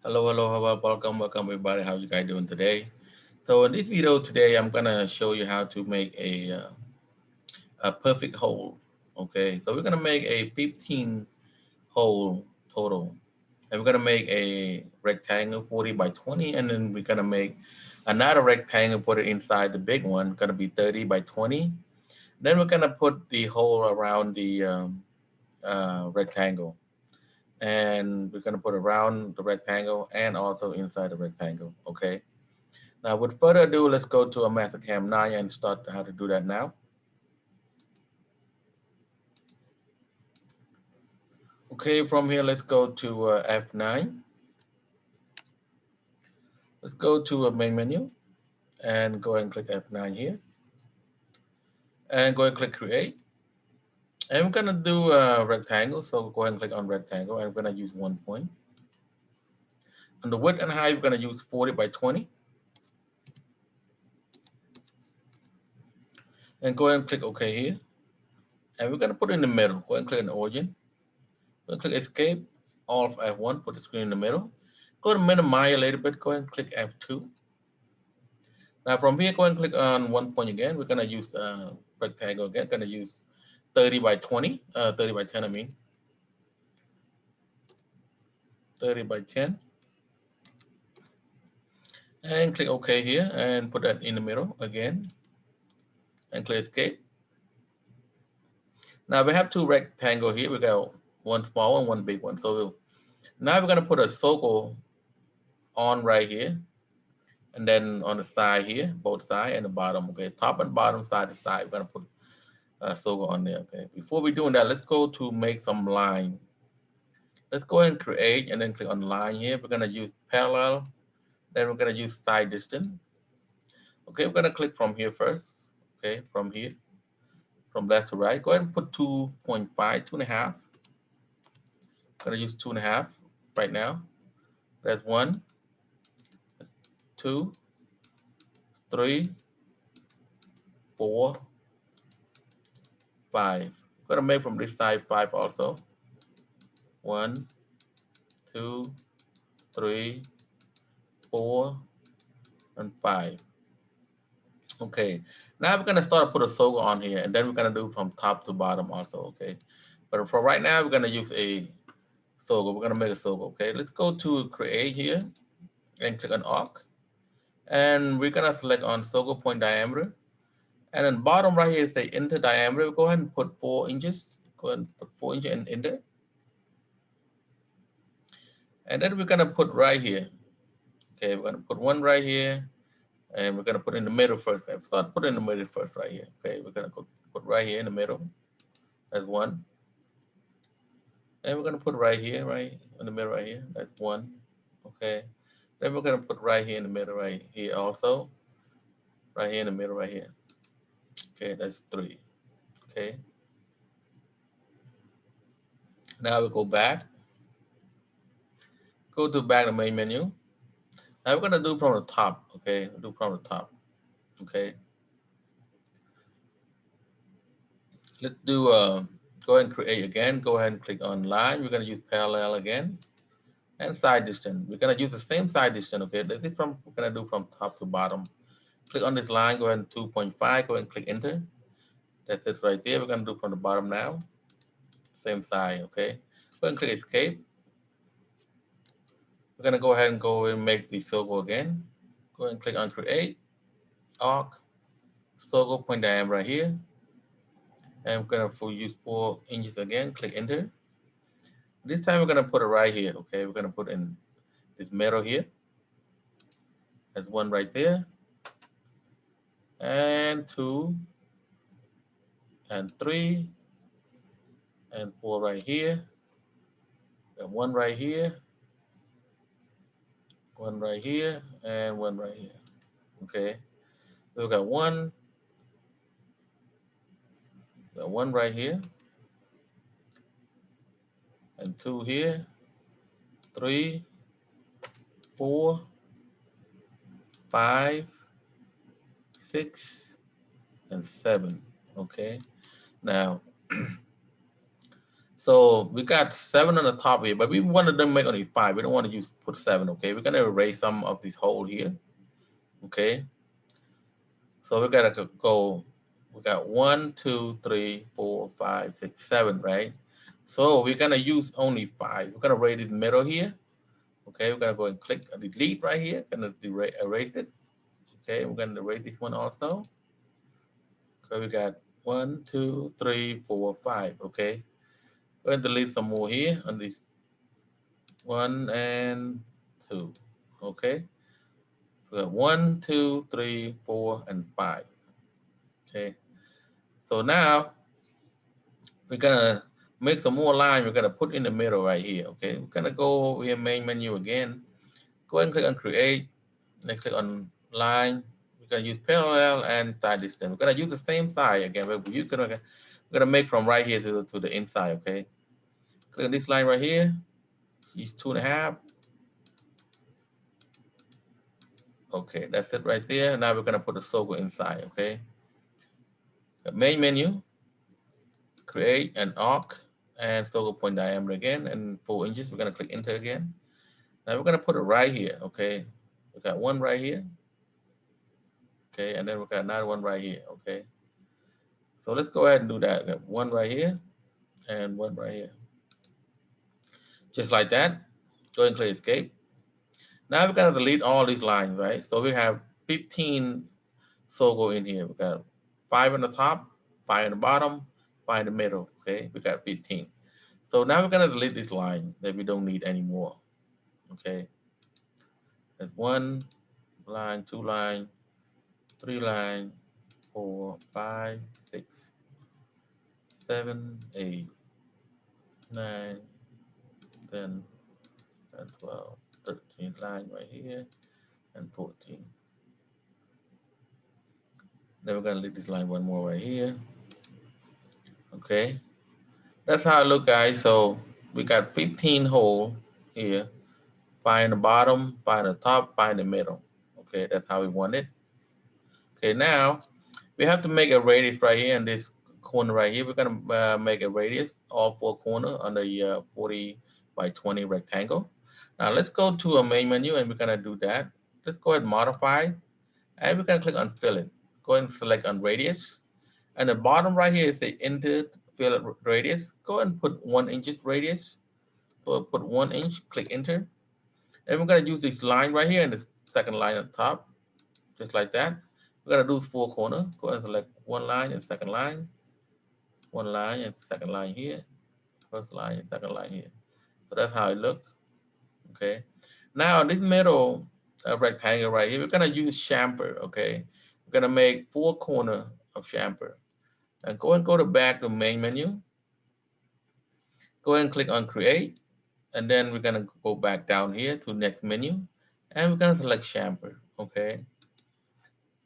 Welcome everybody. How's you guys doing today? So in this video today, I'm gonna show you how to make a perfect hole. Okay, so we're gonna make a 15 hole total, and we're gonna make a rectangle 40 by 20, and then we're gonna make another rectangle, put it inside the big one, gonna be 30 by 20. Then we're gonna put the hole around the rectangle, and we're gonna put around the rectangle and also inside the rectangle. Okay. Now, with further ado, let's go to a Mastercam 9 and start how to do that now. Okay, from here, let's go to F9. Let's go to a main menu and go and click F9 here. And go and click Create. And we're gonna do a rectangle, so go ahead and click on rectangle, and we're gonna use 1 point. On the width and height, we're gonna use 40 by 20. And go ahead and click OK here. And we're gonna put it in the middle. Go ahead and click on Origin. Go ahead and click Escape, Alt F1, put the screen in the middle. Go to minimize a little bit, go ahead and click F2. Now from here, go ahead and click on 1 point again. We're gonna use rectangle again, gonna use 30 by 20, 30 by 10, I mean, 30 by 10. And click OK here and put that in the middle again and click Escape. Now we have two rectangle here. We got one small and one big one. So now we're gonna put a circle on right here, and then on the side here, both side and the bottom. Okay, top and bottom, side to side. We're gonna put a circle on there. Okay, before we doing that, let's go to make some line. Let's go ahead and create and then click on line here. We're gonna use parallel, then we're gonna use side distance. Okay, we're gonna click from here first. Okay, from here, from left to right. Go ahead and put 2.5, 2.5. Gonna use 2.5 right now. That's 1, 2, 3, 4, 5. I'm gonna make from this side 5 also. 1, 2, 3, 4, and 5. Okay, now we're gonna start to put a circle on here, and then we're gonna do from top to bottom also. Okay, but for right now, we're gonna use a circle. We're gonna make a circle. Okay, let's go to create here and click on arc, and we're gonna select on circle point diameter, and then bottom right here say enter diameter. Go ahead and put 4 inches. Go ahead and put 4 inches and enter, and then we're gonna put right here. Okay, we're gonna put one right here, and we're gonna put in the middle first. Okay, start put in the middle first right here. Okay, we're gonna put right here in the middle. That's 1. And we're gonna put right here, right in the middle right here. That's 1. Okay. Then we're gonna put right here in the middle right here also. Right here in the middle right here. Okay, that's 3. Okay. Now we go back. Go to back the main menu. Now we're gonna do from the top. Okay, do from the top. Okay. Let's do go ahead and create again. Go ahead and click on line. We're gonna use parallel again. And side distance. We're gonna use the same side distance. Okay, this is from we're gonna do from top to bottom. Click on this line, go ahead and 2.5, go ahead and click enter. That's it right there. We're gonna do from the bottom now. Same side, okay? Go ahead and click escape. We're gonna go ahead and go and make the circle again. Go ahead and click on create, arc, circle point diameter right here. And we're gonna use 4 inches again, click enter. This time we're gonna put it right here, okay? We're gonna put in this middle here. There's 1 right there. And 2, and 3, and 4 right here. And 1 right here, 1 right here, and 1 right here. Okay, so we got one right here, and 2 here, 3, 4, 5, 6, and 7. Okay, now So we got 7 on the top here, but we wanted to make only 5. We don't want to put 7. Okay, we're gonna erase some of this hole here. Okay, so we gotta go. We got 1, 2, 3, 4, 5, 6, 7, right? So we're gonna use only 5. We're gonna erase the middle here. Okay, we're gonna go and click delete right here. Gonna erase it. Okay, we're gonna erase this one also. So we got 1, 2, 3, 4, 5. Okay, go and delete some more here on this 1 and 2. Okay, so we got 1, 2, 3, 4, and 5. Okay, so now we're gonna make some more lines. We're gonna put in the middle right here. Okay, we're gonna go over here, main menu again. Go ahead and click on create. Then click on line. We're gonna use parallel and side distance. We're gonna use the same side again, but we're gonna make from right here to the inside. Okay, click on this line right here. Use 2.5. Okay, that's it right there. Now we're gonna put the circle inside. Okay, the main menu, create an arc and circle point diameter again, and 4 inches. We're gonna click enter again. Now we're gonna put it right here. Okay, we got one right here. Okay, and then we got another one right here. Okay, so let's go ahead and do that. We got one right here and one right here, just like that. Go ahead and click escape. Now we're gonna delete all these lines, right? So we have 15 circle in here. We got 5 on the top, 5 on the bottom, 5 in the middle. Okay, we got 15. So now we're gonna delete this line that we don't need anymore. Okay, that's 1 line, 2 line, 3 line, 4, 5, 6, 7, 8, 9, 10, and 12, 13 line right here, and 14. Then we're gonna leave this line one more right here. Okay, that's how it look, guys. So we got 15 hole here, 5 in the bottom, 5 in the top, 5 in the middle. Okay, that's how we want it. Okay, now we have to make a radius right here in this corner right here. We're gonna make a radius all 4 corners on the 40 by 20 rectangle. Now let's go to a main menu and we're gonna do that. Let's go ahead and modify, and we're gonna click on fillet. Go ahead and select on radius. And the bottom right here is the enter fillet radius. Go ahead and put 1 inch radius. So put 1 inch, click enter. And we're gonna use this line right here and the second line at the top, just like that. We're gonna do 4 corners. Go ahead and select 1 line and second line, 1 line and second line here, first line and second line here. So that's how it looks. Okay. Now this middle rectangle right here, we're gonna use chamfer. Okay. We're gonna make 4 corners of chamfer. And go to back to main menu. Go ahead and click on create. And then we're gonna go back down here to next menu. And we're gonna select chamfer. Okay.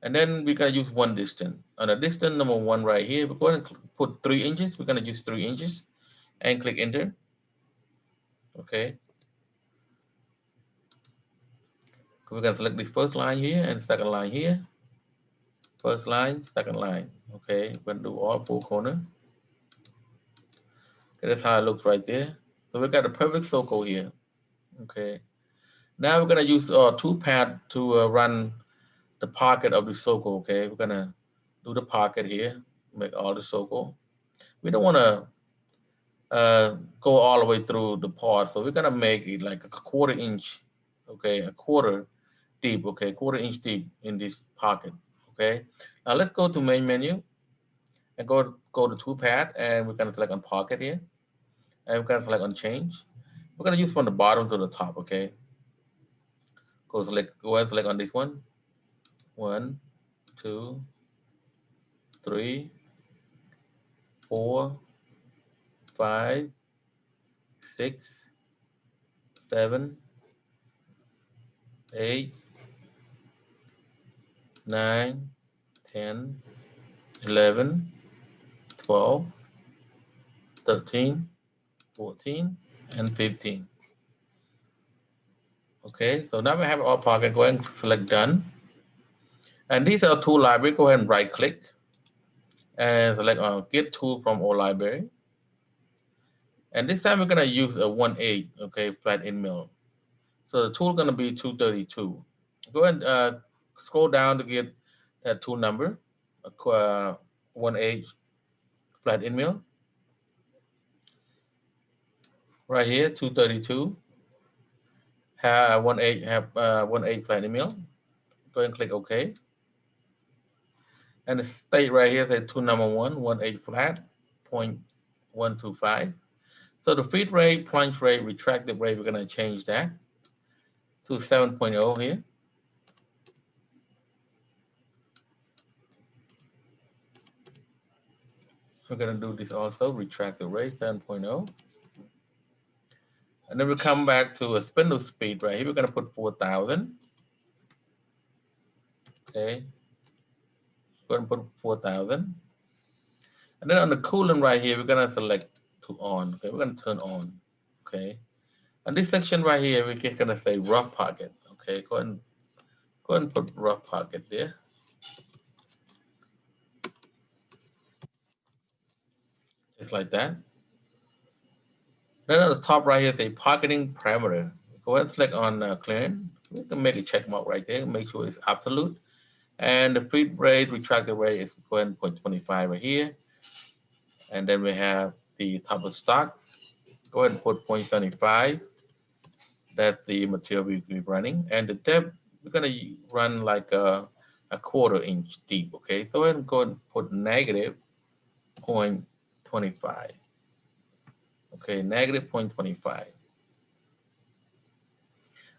And then we're gonna use 1 distance. On the distance number 1 right here, we're going to put 3 inches. We're gonna use 3 inches and click enter. Okay. We're gonna select this first line here and second line here. First line, second line. Okay, we're gonna do all 4 corners. Okay, that's how it looks right there. So we got a perfect circle here. Okay. Now we're gonna use 2 pad to run the pocket of the circle. Okay, we're gonna do the pocket here, make all the circle. We don't wanna go all the way through the part, so we're gonna make it like a 1/4 inch. Okay, a quarter deep. Okay, 1/4 inch deep in this pocket. Okay, now let's go to main menu and go to 2 pad, and we're gonna select on pocket here, and we're gonna select on change. We're gonna use from the bottom to the top. Okay, go ahead and select on this one. 1, 2, 3, 4, 5, 6, 7, 8, 9, 10, 11, 12, 13, 14, and 15. Okay, so now we have our pocket. Go ahead and select done. And these are 2 libraries. Go ahead and right click and select get tool from all library. And this time we're gonna use a 1/8, okay, flat end mill. So the tool gonna be 232. Go ahead and scroll down to get that tool number, 1/8 flat end mill. Right here, 232. Have 1/8 1/8 flat end mill. Go ahead and click OK. And the state right here says tool number 1/8 flat, 0.125. So the feed rate, plunge rate, retractive rate, we're gonna change that to 7.0 here. We're gonna do this also, retractive rate 7.0. And then we come back to a spindle speed right here. We're gonna put 4,000. Okay, go ahead and put 4,000. And then on the coolant right here, we're gonna select to on. Okay, we're gonna turn on. Okay, and this section right here, we're just gonna say rough pocket. Okay, go ahead and put rough pocket there. Just like that. Then on the top right here, say pocketing parameter. Go ahead and select on clearance. We can make a check mark right there, make sure it's absolute. And the feed rate, retractive rate is 0.25 right here. And then we have the top of stock. Go ahead and put 0.75. That's the material we'll be running. And the depth, we're gonna run like a 1/4 inch deep, okay? So go ahead and put negative 0.25. Okay, negative 0.25.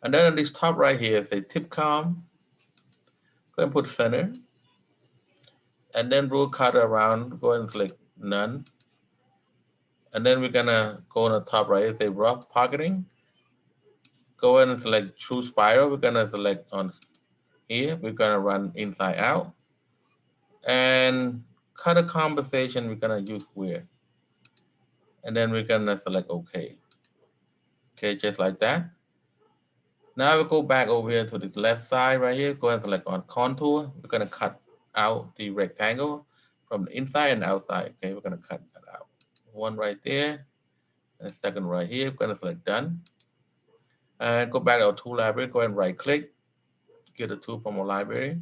And then on this top right here, say tip com. Go ahead and put center. And then rule cutter around, go ahead and select none. And then we're gonna go on the top right here, say rough pocketing. Go ahead and select true spiral. We're gonna select on here. We're gonna run inside out. And cutter compensation, we're gonna use where. And then we're gonna select OK. Okay, just like that. Now we go back over here to this left side right here. Go ahead and select on contour. We're gonna cut out the rectangle from the inside and outside. Okay, we're gonna cut that out. One right there, and a second right here. We're gonna select done. And go back to our tool library. Go ahead and right click. Get a tool from our library.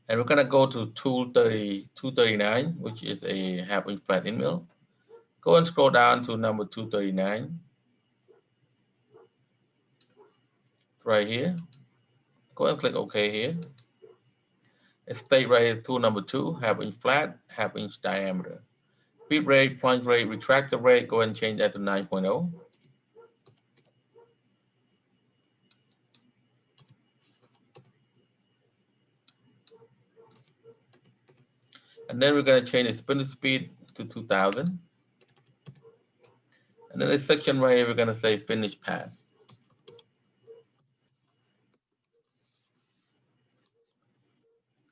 And we're gonna go to tool 239, which is a 1/2 inch flat end mill. Go and scroll down to number 239. Right here. Go and click OK here. It states right here tool number 2, 1/2 inch flat, 1/2 inch diameter. Feed rate, plunge rate, retractive rate, go ahead and change that to 9.0. And then we're going to change the spindle speed to 2,000. And then this section right here, we're going to say finish path.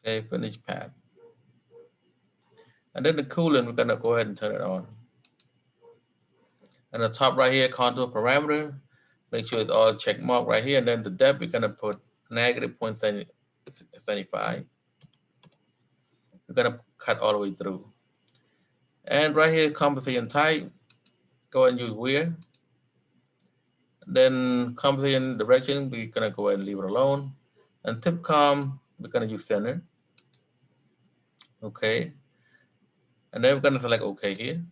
Okay, finish path. And then the coolant, we're going to go ahead and turn it on. And the top right here, contour parameter, make sure it's all check mark right here. And then the depth, we're going to put negative 0.75. We're going to cut all the way through. And right here, composition type, go ahead and use weir. Then composition direction, we're going to go ahead and leave it alone. And tip com, we're going to use center. Okay. And then we're going to select OK here.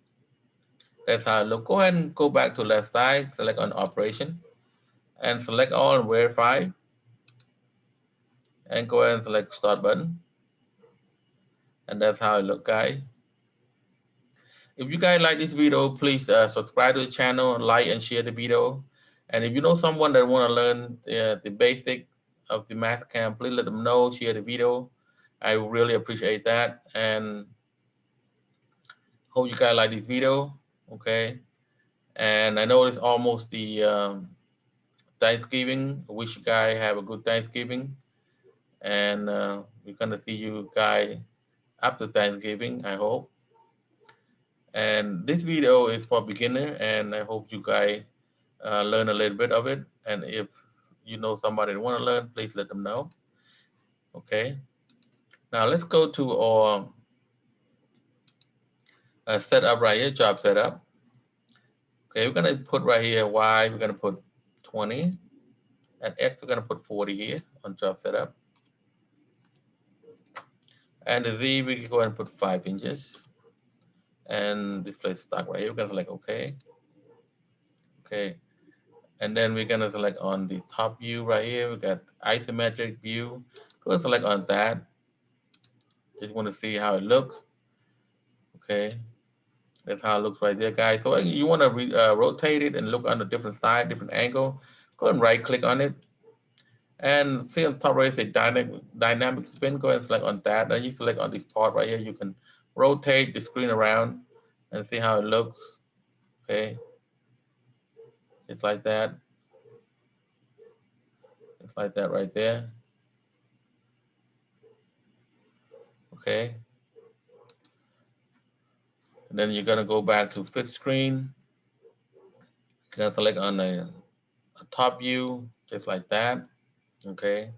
That's how it looks. Go ahead and go back to left side, select on operation, and select all and verify. And go ahead and select start button. And that's how it looks, guys. If you guys like this video, please subscribe to the channel, like and share the video. And if you know someone that want to learn the basic of the Mastercam, please let them know, share the video. I really appreciate that. And hope you guys like this video, okay? And I know it's almost the Thanksgiving. I wish you guys have a good Thanksgiving. And we're gonna see you guys after Thanksgiving, I hope. And this video is for beginner, and I hope you guys learn a little bit of it. And if you know somebody that want to learn, please let them know. Okay. Now let's go to our setup right here, job setup. Okay, we're gonna put right here Y, we're gonna put 20, and X we're gonna put 40 here on job setup. And the Z we can go ahead and put 5 inches. And display stock right here, we're gonna select OK. Okay, and then we're gonna select on the top view right here, we got isometric view. Go and select on that. Just want to see how it looks. Okay, that's how it looks right there, guys. So you want to rotate it and look on a different side, different angle. Go and right click on it. And see on top right, say dynamic spin. Go ahead and select on that. Then you select on this part right here. You can rotate the screen around and see how it looks. Okay, just like that. Just like that right there. Okay. And then you're gonna go back to fifth screen. You're gonna select on the top view, just like that. Okay.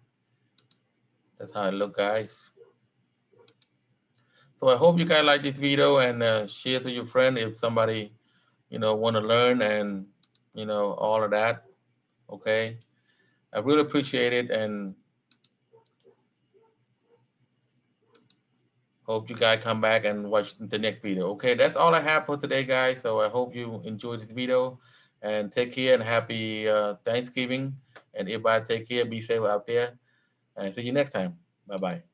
That's how it look, guys. So I hope you guys like this video and share to your friend if somebody, want to learn and, all of that. Okay. I really appreciate it and hope you guys come back and watch the next video. Okay. That's all I have for today, guys. So I hope you enjoyed this video and take care and happy Thanksgiving. And everybody take care, be safe out there and see you next time. Bye-bye.